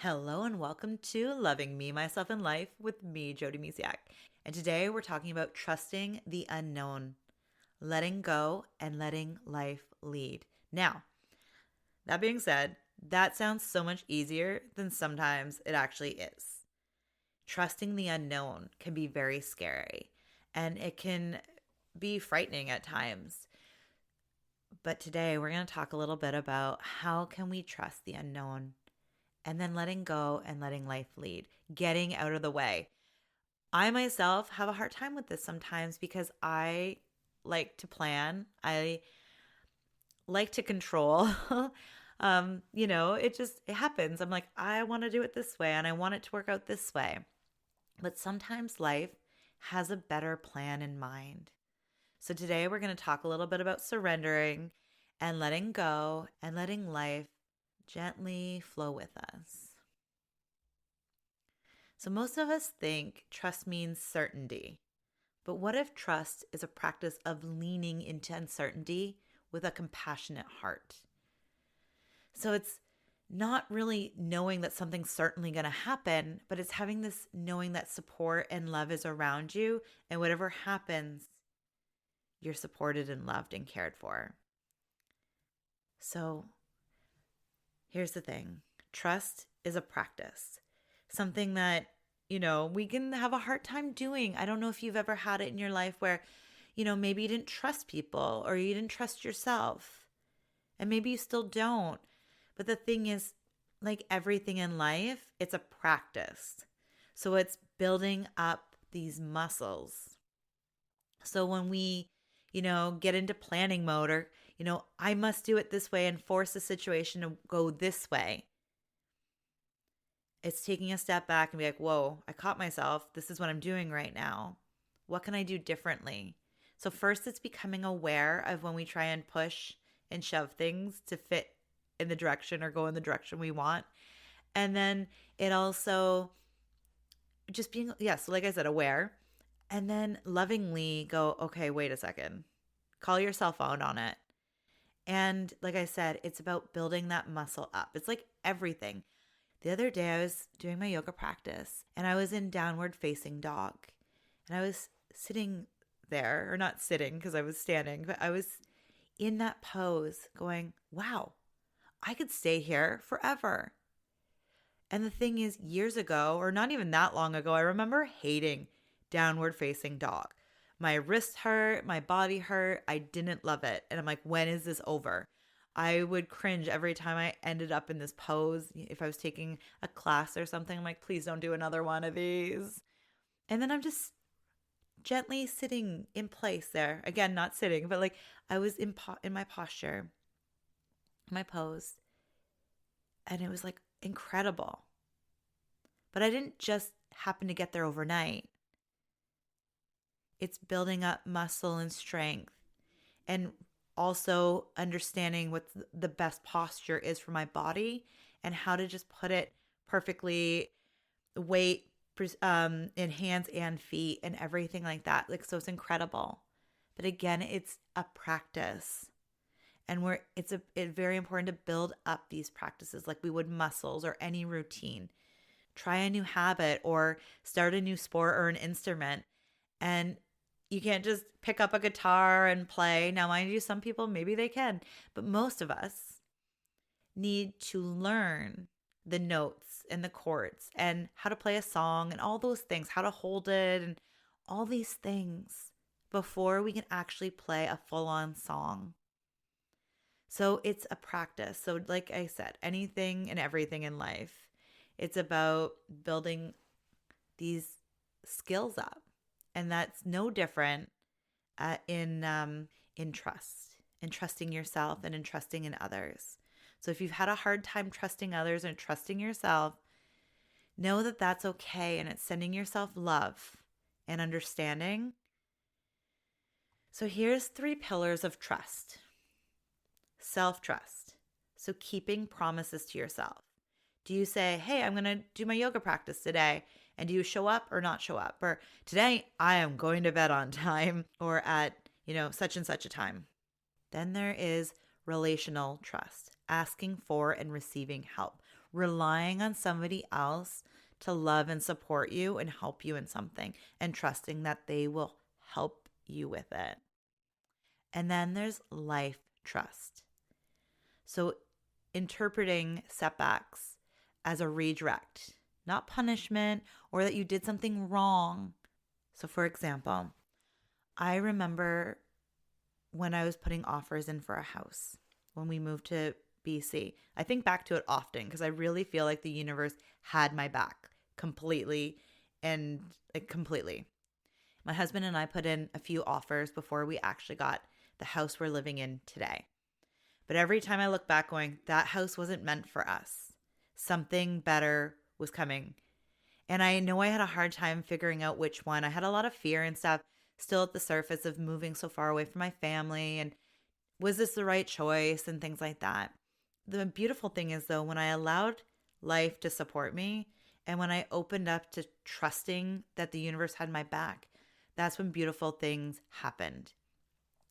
Hello and welcome to Loving Me, Myself, and Life with me, Jody Misiak. And today we're talking about trusting the unknown, letting go and letting life lead. Now, that being said, that sounds so much easier than sometimes it actually is. Trusting the unknown can be very scary and it can be frightening at times. But today we're going to talk a little bit about how can we trust the unknown and then letting go and letting life lead, getting out of the way. I myself have a hard time with this sometimes because I like to plan. I like to control. It happens. I'm like, I want to do it this way and I want it to work out this way. But sometimes life has a better plan in mind. So today we're going to talk a little bit about surrendering and letting go and letting life gently flow with us. So most of us think trust means certainty. But what if trust is a practice of leaning into uncertainty with a compassionate heart? So it's not really knowing that something's certainly going to happen, but it's having this knowing that support and love is around you, and whatever happens, you're supported and loved and cared for. So here's the thing. Trust is a practice, something that, we can have a hard time doing. I don't know if you've ever had it in your life where, maybe you didn't trust people or you didn't trust yourself, and maybe you still don't. But the thing is, like everything in life, it's a practice. So it's building up these muscles. So when we, get into planning mode or, I must do it this way and force the situation to go this way, it's taking a step back and be like, whoa, I caught myself. This is what I'm doing right now. What can I do differently? So first, it's becoming aware of when we try and push and shove things to fit in the direction or go in the direction we want. And then it also just being, so like I said, aware. And then lovingly go, okay, wait a second. Call yourself out on it. And like I said, it's about building that muscle up. It's like everything. The other day I was doing my yoga practice and I was in downward facing dog. And I was sitting there, or not sitting because I was standing, but I was in that pose going, wow, I could stay here forever. And the thing is, years ago, or not even that long ago, I remember hating downward facing dog. My wrist hurt, my body hurt. I didn't love it. And I'm like, when is this over? I would cringe every time I ended up in this pose. If I was taking a class or something, I'm like, please don't do another one of these. And then I'm just gently sitting in place there. Again, not sitting, but like I was in my posture, my pose. And it was like incredible. But I didn't just happen to get there overnight. It's building up muscle and strength and also understanding what the best posture is for my body and how to just put it perfectly, weight in hands and feet and everything like that. Like, so it's incredible. But again, it's a practice. And it's very important to build up these practices like we would muscles or any routine. Try a new habit or start a new sport or an instrument. And you can't just pick up a guitar and play. Now, mind you, some people, maybe they can. But most of us need to learn the notes and the chords and how to play a song and all those things, how to hold it and all these things before we can actually play a full-on song. So it's a practice. So like I said, anything and everything in life, it's about building these skills up. And that's no different in trust, in trusting yourself and in trusting in others. So if you've had a hard time trusting others and trusting yourself, know that that's okay. And it's sending yourself love and understanding. So here's 3 pillars of trust. Self-trust. So keeping promises to yourself. Do you say, hey, I'm going to do my yoga practice today? And do you show up or not show up? Or today I am going to bed on time or at, such and such a time. Then there is relational trust, asking for and receiving help. relying on somebody else to love and support you and help you in something and trusting that they will help you with it. And then there's life trust. So interpreting setbacks as a redirect, not punishment or that you did something wrong. So for example, I remember when I was putting offers in for a house when we moved to BC. I think back to it often because I really feel like the universe had my back completely and completely. My husband and I put in a few offers before we actually got the house we're living in today. But every time I look back going, that house wasn't meant for us. Something better was coming. And I know I had a hard time figuring out which one. I had a lot of fear and stuff still at the surface of moving so far away from my family. And was this the right choice and things like that. The beautiful thing is, though, when I allowed life to support me and when I opened up to trusting that the universe had my back, that's when beautiful things happened.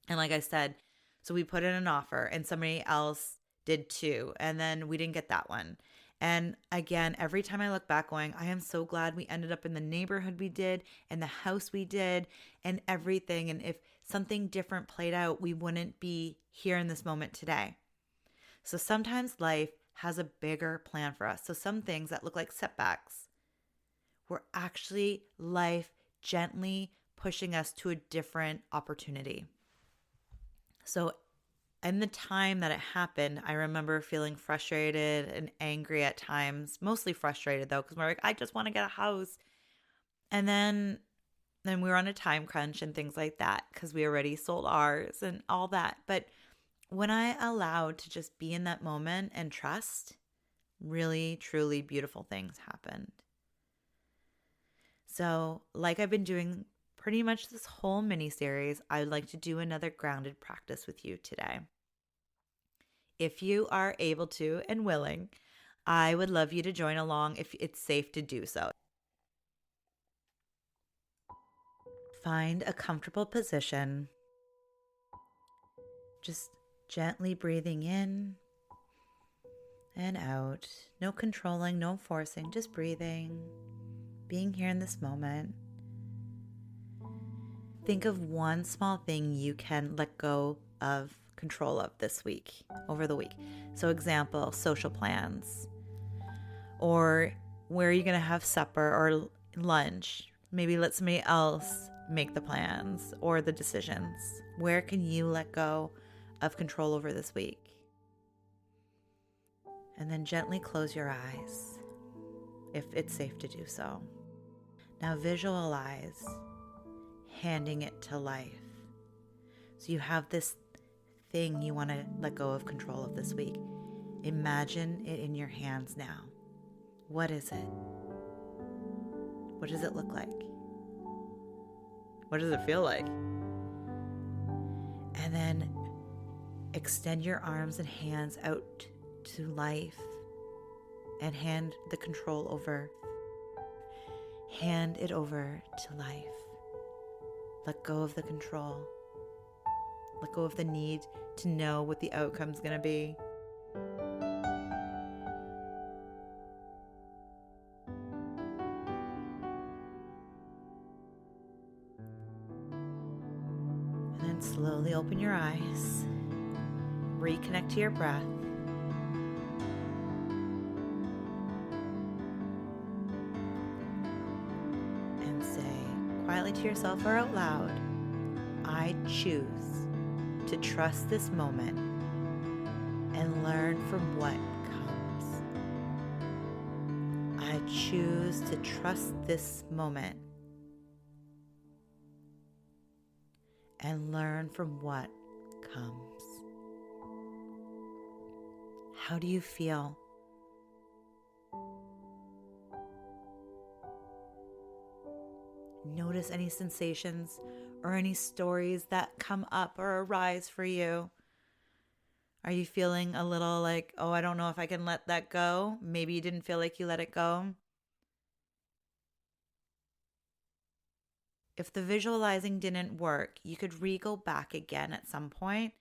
And like I said, so we put in an offer and somebody else did too. And then we didn't get that one. And again, every time I look back going, I am so glad we ended up in the neighborhood we did and the house we did and everything. And if something different played out, we wouldn't be here in this moment today. So sometimes life has a bigger plan for us. So some things that look like setbacks were actually life gently pushing us to a different opportunity. So in the time that it happened, I remember feeling frustrated and angry at times, mostly frustrated though, because we're like, I just want to get a house. And then we were on a time crunch and things like that because we already sold ours and all that. But when I allowed to just be in that moment and trust, really, truly beautiful things happened. So like I've been doing pretty much this whole mini series, I would like to do another grounded practice with you today. If you are able to and willing, I would love you to join along if it's safe to do so. Find a comfortable position. Just gently breathing in and out. No controlling, no forcing, just breathing, being here in this moment. Think of one small thing you can let go of control of this week, over the week. So example, social plans, or where are you going to have supper or lunch? Maybe let somebody else make the plans or the decisions. Where can you let go of control over this week? And then gently close your eyes if it's safe to do so. Now visualize handing it to life. So you have this thing you want to let go of control of this week. Imagine it in your hands now. What is it? What does it look like? What does it feel like? And then extend your arms and hands out to life and hand the control over. Hand it over to life. Let go of the control. Let go of the need to know what the outcome's going to be. And then slowly open your eyes. Reconnect to your breath. And say quietly to yourself or out loud, I choose to trust this moment and learn from what comes. I choose to trust this moment and learn from what comes. How do you feel? Notice any sensations or any stories that come up or arise for you. Are you feeling a little like, oh, I don't know if I can let that go? Maybe you didn't feel like you let it go. If the visualizing didn't work, you could go back again at some point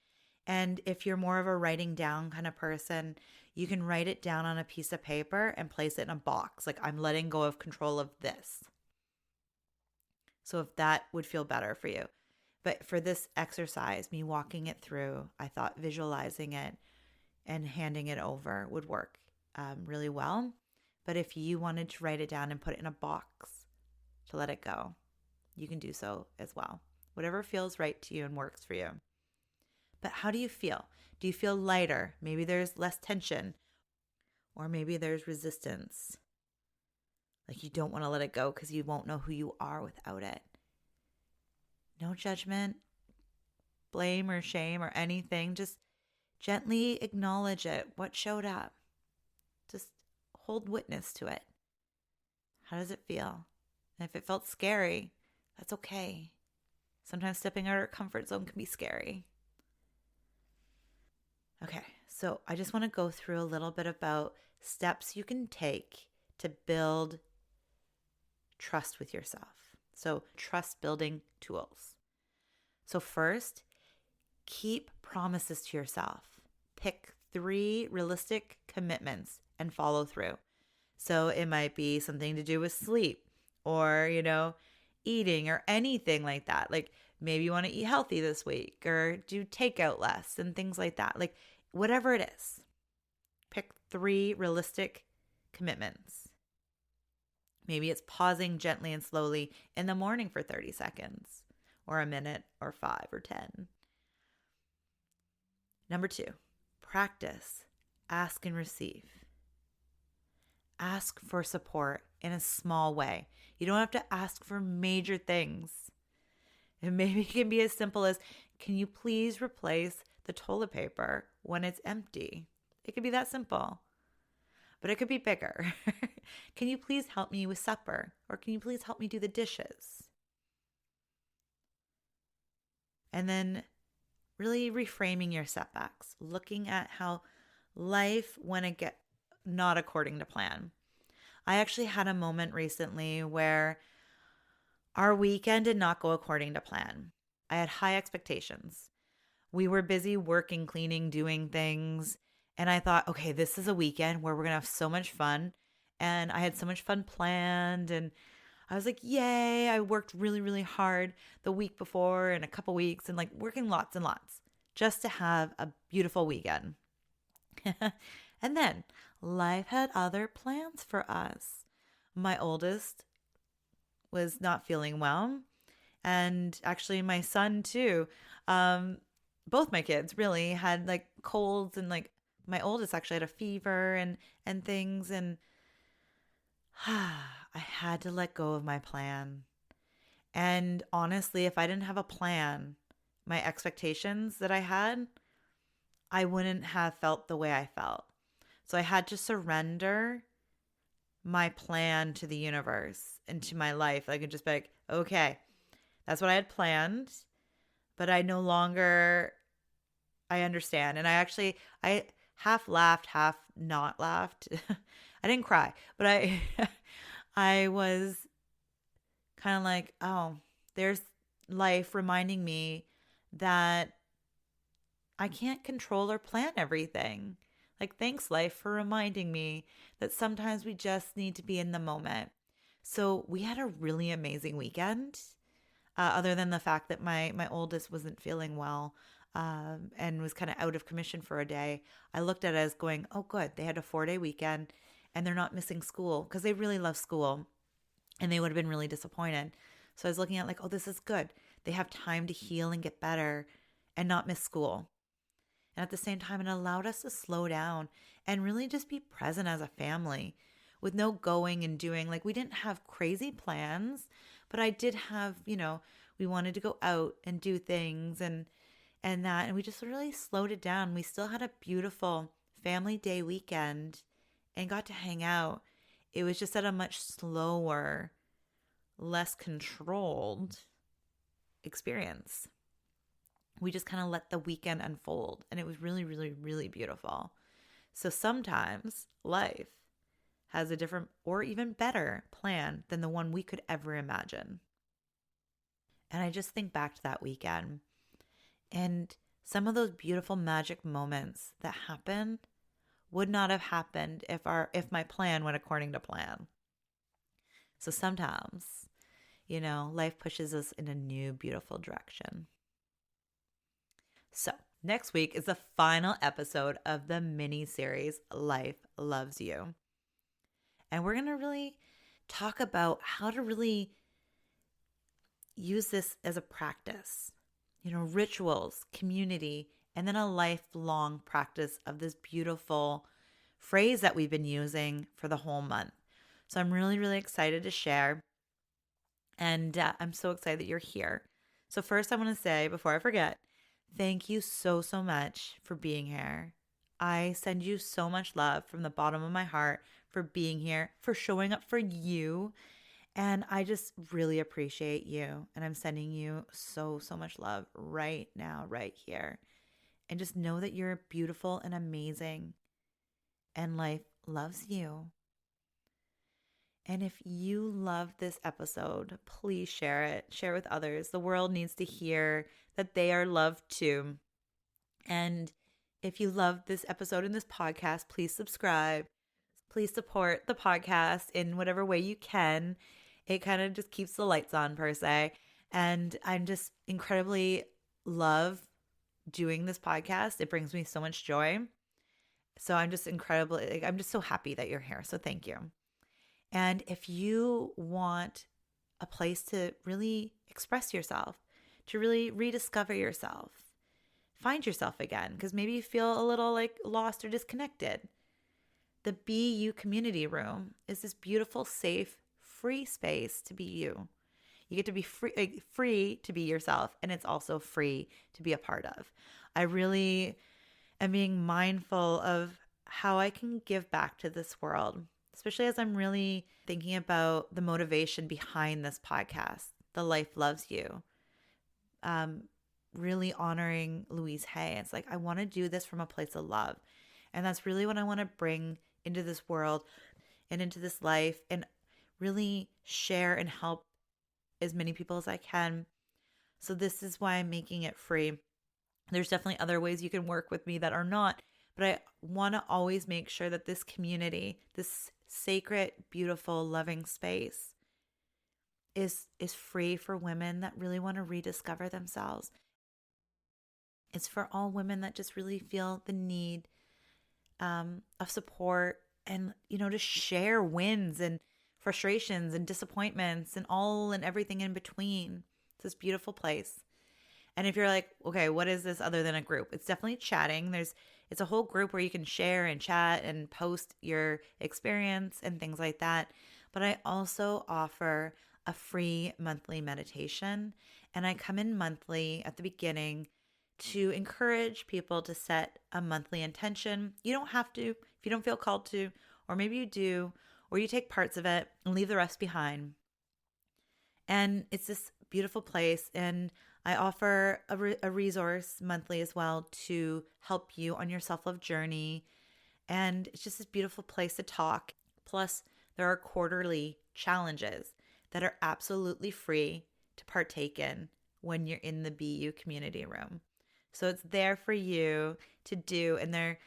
And if you're more of a writing down kind of person, you can write it down on a piece of paper and place it in a box. Like, I'm letting go of control of this. So if that would feel better for you. But for this exercise, me walking it through, I thought visualizing it and handing it over would work really well. But if you wanted to write it down and put it in a box to let it go, you can do so as well. Whatever feels right to you and works for you. But how do you feel? Do you feel lighter? Maybe there's less tension, or maybe there's resistance. Like you don't want to let it go because you won't know who you are without it. No judgment, blame or shame or anything. Just gently acknowledge it. What showed up? Just hold witness to it. How does it feel? And if it felt scary, that's okay. Sometimes stepping out of our comfort zone can be scary. Okay, so I just want to go through a little bit about steps you can take to build trust with yourself. So trust building tools. So first, keep promises to yourself. Pick 3 realistic commitments and follow through. So it might be something to do with sleep or, eating or anything like that. Like maybe you want to eat healthy this week or do takeout less and things like that. Like whatever it is, pick 3 realistic commitments. Maybe it's pausing gently and slowly in the morning for 30 seconds or a minute or 5 or 10. Number 2, practice, ask and receive. Ask for support in a small way. You don't have to ask for major things. And maybe it can be as simple as, can you please replace the toilet paper when it's empty? It could be that simple. But it could be bigger. Can you please help me with supper? Or can you please help me do the dishes? And then really reframing your setbacks, looking at how life, when it gets not according to plan. I actually had a moment recently where our weekend did not go according to plan. I had high expectations. We were busy working, cleaning, doing things. And I thought, okay, this is a weekend where we're going to have so much fun. And I had so much fun planned. And I was like, yay, I worked really, really hard the week before and a couple weeks and like working lots and lots just to have a beautiful weekend. And then life had other plans for us. My oldest was not feeling well. And actually my son too. Both my kids really had like colds, and like my oldest actually had a fever and things. And I had to let go of my plan. And honestly, if I didn't have a plan, my expectations that I had, I wouldn't have felt the way I felt. So I had to surrender my plan to the universe and to my life. I could just be like, okay, that's what I had planned, but I no longer, I understand. And I half laughed, half not laughed. I didn't cry, but I was kind of like, oh, there's life reminding me that I can't control or plan everything. Like, thanks, life, for reminding me that sometimes we just need to be in the moment. So we had a really amazing weekend, other than the fact that my oldest wasn't feeling well and was kind of out of commission for a day. I looked at it as going, oh, good. They had a 4-day weekend and they're not missing school because they really love school and they would have been really disappointed. So I was looking at like, oh, this is good. They have time to heal and get better and not miss school. And at the same time, it allowed us to slow down and really just be present as a family with no going and doing. Like, we didn't have crazy plans, but I did have, we wanted to go out and do things and that. And we just really slowed it down. We still had a beautiful family day weekend and got to hang out. It was just at a much slower, less controlled experience. We just kind of let the weekend unfold, and it was really, really, really beautiful. So sometimes life has a different or even better plan than the one we could ever imagine. And I just think back to that weekend, and some of those beautiful magic moments that happen would not have happened if my plan went according to plan. So sometimes, life pushes us in a new beautiful direction. So, next week is the final episode of the mini series Life Loves You. And we're going to really talk about how to really use this as a practice, rituals, community, and then a lifelong practice of this beautiful phrase that we've been using for the whole month. So I'm really, really excited to share. And I'm so excited that you're here. So first, I want to say, before I forget, thank you so, so much for being here. I send you so much love from the bottom of my heart for being here, for showing up for you. And I just really appreciate you. And I'm sending you so, so much love right now, right here. And just know that you're beautiful and amazing. And life loves you. And if you love this episode, please share it. Share with others. The world needs to hear that they are loved too. And if you love this episode and this podcast, please subscribe. Please support the podcast in whatever way you can. It kind of just keeps the lights on, per se. And I'm just incredibly love doing this podcast. It brings me so much joy. So I'm just I'm just so happy that you're here. So thank you. And if you want a place to really express yourself, to really rediscover yourself, find yourself again, because maybe you feel a little like lost or disconnected, the Be You community room is this beautiful, safe, free space to be you. You get to be free to be yourself, and it's also free to be a part of. I really am being mindful of how I can give back to this world, especially as I'm really thinking about the motivation behind this podcast, The Life Loves You. Really honoring Louise Hay. It's like, I want to do this from a place of love. And that's really what I want to bring into this world and into this life, and really share and help as many people as I can. So this is why I'm making it free. There's definitely other ways you can work with me that are not, but I want to always make sure that this community, this sacred, beautiful, loving space is free for women that really want to rediscover themselves. It's for all women that just really feel the need of support, and, to share wins and frustrations and disappointments and all and everything in between. It's this beautiful place. And if you're like, okay, what is this other than a group? It's definitely chatting. It's a whole group where you can share and chat and post your experience and things like that. But I also offer a free monthly meditation. And I come in monthly at the beginning to encourage people to set a monthly intention. You don't have to if you don't feel called to, or maybe you do, or you take parts of it and leave the rest behind. And it's this beautiful place. And I offer a resource monthly as well to help you on your self-love journey. And it's just this beautiful place to talk. Plus, there are quarterly challenges that are absolutely free to partake in when you're in the BU community room. So it's there for you to do. And they're,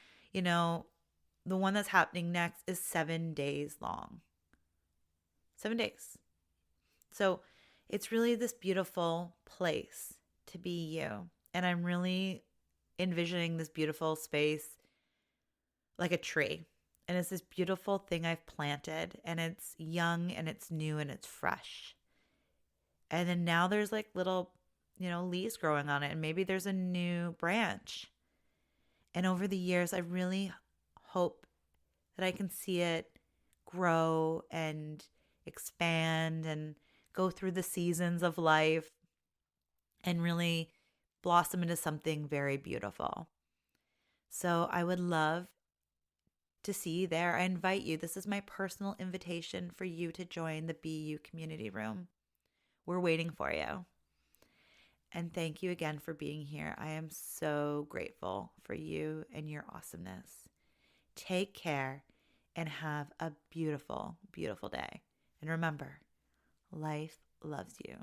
the one that's happening next is 7 days long. 7 days. So it's really this beautiful place to be you. And I'm really envisioning this beautiful space like a tree. And it's this beautiful thing I've planted. And it's young and it's new and it's fresh. And then now there's like little, leaves growing on it. And maybe there's a new branch. And over the years, I really hope that I can see it grow and expand and go through the seasons of life and really blossom into something very beautiful. So I would love to see you there. I invite you. This is my personal invitation for you to join the BU community room. We're waiting for you. And thank you again for being here. I am so grateful for you and your awesomeness. Take care and have a beautiful, beautiful day. And remember, life loves you.